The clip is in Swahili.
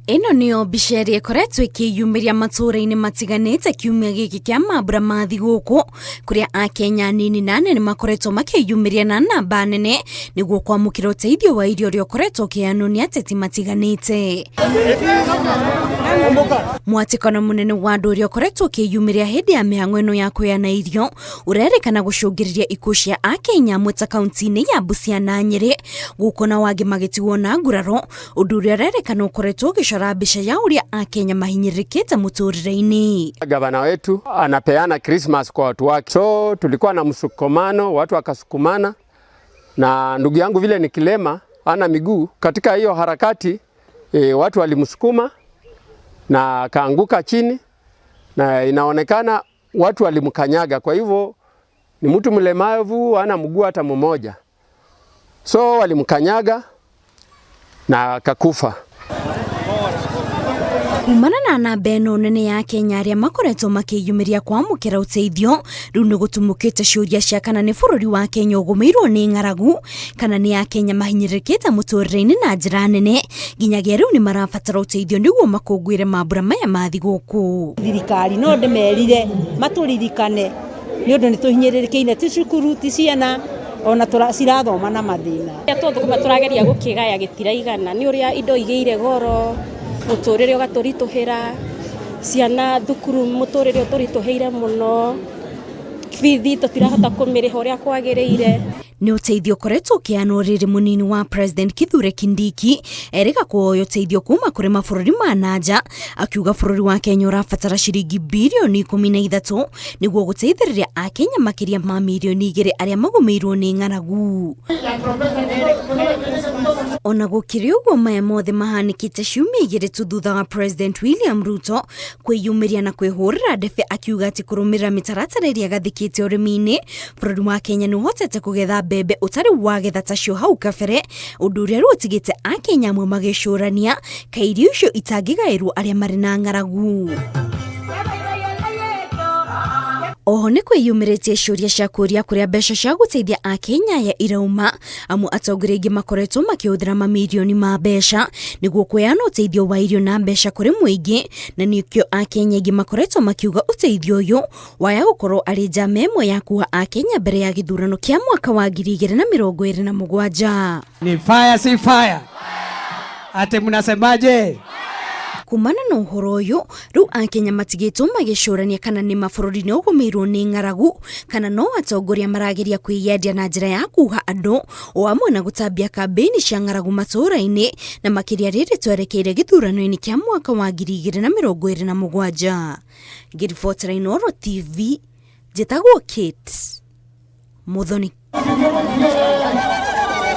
Ino niyo mbica ĩrĩa ĩkoretwo ĩkĩyumĩria matũũra-inĩ matiganĩte kiumia gĩkĩ kĩa mambura ma thigũkũ, kũrĩa Akenya nini na anene makoretwo makĩyumĩria na namba nene nĩguo kwamũkĩra ũteithio wa irio ũrĩa ũkoretwo ũkĩheanwo nĩ ateti matiganĩte. Mwatĩkano mũnene wa andũ ũrĩa ũkoretwo ũkĩyumĩria hĩndĩ ya mĩhang'o ĩno ya kũheana irio ũrerĩkana gũcũngĩrĩria ikuũ cia Akenya amwe ta kaunti-inĩ ya Busia na Nyeri, gũkũ na wangĩ magĩtigwo na nguraro, ũndũ ũrĩa ũrerĩkana ũkoretwo ũgĩcora mbica ya ũrĩa Akenya mahinyĩrĩkĩte mũtũrĩre-inĩ. Gavana wetu anapeana Christmas kwa watu wake, so tulikuwa na msukumano, watu wakasukumana, na ndugu yangu vile ni kilema ana miguu, katika hiyo harakati watu walimsukuma na kaanguka chini, na inaonekana watu walimkanyaga. Kwa hivyo ni mtu mlemavu, hana mguu hata mmoja, so walimkanyaga na akakufa. Kumana na namba ĩno nene ya Kenya arĩa makoretwo makĩyumĩria kwamũkĩra ũteithio, rĩu nĩ gũtumũkĩte ciũria cia kana nĩ bũrũri wa Kenya ũgũmĩirwo nĩ ng'aragu, kana nĩ Akenya mahinyĩrĩkĩte mũtũrĩre-inĩ na njĩra nene, nginyagia rĩu nĩ marabatara ũteithio nĩguo makũngũĩre mambura maya ma thigũkũ. Thirikari no ndĩmerire matũririkane nĩ ũndũ nĩ tũhinyĩrĩrĩkĩine, ti cukuru, ti ciana, ona cirathoma na mathĩna. Tũrageria gũkĩgaya gĩtiraigana nĩ ũrĩa indo igĩire goro, mũtũrĩre ũgatũritũhĩra, ciana thukuru mũtũrĩre ũtũritũhĩire mũno, bithi tũtirahota kũmĩrĩha ũrĩa kwagĩrĩire. Nĩ ũteithio ũkoretwo ũkĩheanwo rĩrĩ mũnini wa President Kithure Kindiki erĩga kuoya ũteithio kuma kũrĩ mabũrũri ma nanja, akiuga bũrũri wa Kenya ũrabatara ciringi birioni 13 nĩguo gũteithĩrĩria Akenya makĩria ma milioni 2 arĩa magũmĩirwo nĩ ng'aragu. Ona gũkĩrĩ ũguo maya mothe mahanĩkĩte ciumia 2 tu thutha wa President William Ruto kwĩyumĩria na kwĩhũrĩra ndebe, akiuga atĩ kũrũmĩrĩra mĩtaratara ĩrĩa gathĩkĩte ũrĩmi-inĩ, bũrũri wa Kenya nĩ ũhotete kũgetha mbembe ũtarĩ wagetha tacio hau kabere, ũndũ ũrĩa rĩu ũtigĩte Akenya amwe magĩcũrania ka irio icio itangĩgaĩrwo arĩa marĩ na ng'aragu. Oho nĩ kwĩyumĩrĩtie ciũria cia kũria kũrĩa mbeca cia gũteithia Akenya ya irauma, amwe atongoria aingĩ makoretwo makĩhũthĩra mamirioni ma mbeca nĩguo kũheana ũteithio wa irio na mbeca kũrĩ mũingĩ, na nĩkĩo Akenya aingĩ makoretwo makiuga ũteithio ũyũ waya gũkorwo arĩ njama ĩmwe ya kuuha Akenya mbere ya gĩthurano kĩa mwaka wa 2027. Ni fire si fire. Ate mnasemaje? Kumana na ũhoro ũyũ, rĩu Akenya matigĩtwo magĩcũrania kana nĩ mabũrũri nĩ ũgũmĩirwo nĩ ng'aragu, kana no atongoria marageria kwĩyendia na njĩra ya kuuha andũ, o amwe na gũtambia kambĩini cia ng'aragu matũũra-inĩ, na makĩria rĩrĩ twerekeire gĩthurano-inĩ kĩa mwaka wa 2027. Ngĩribotera Inooro TV, njĩtagwo Kate Muthoni.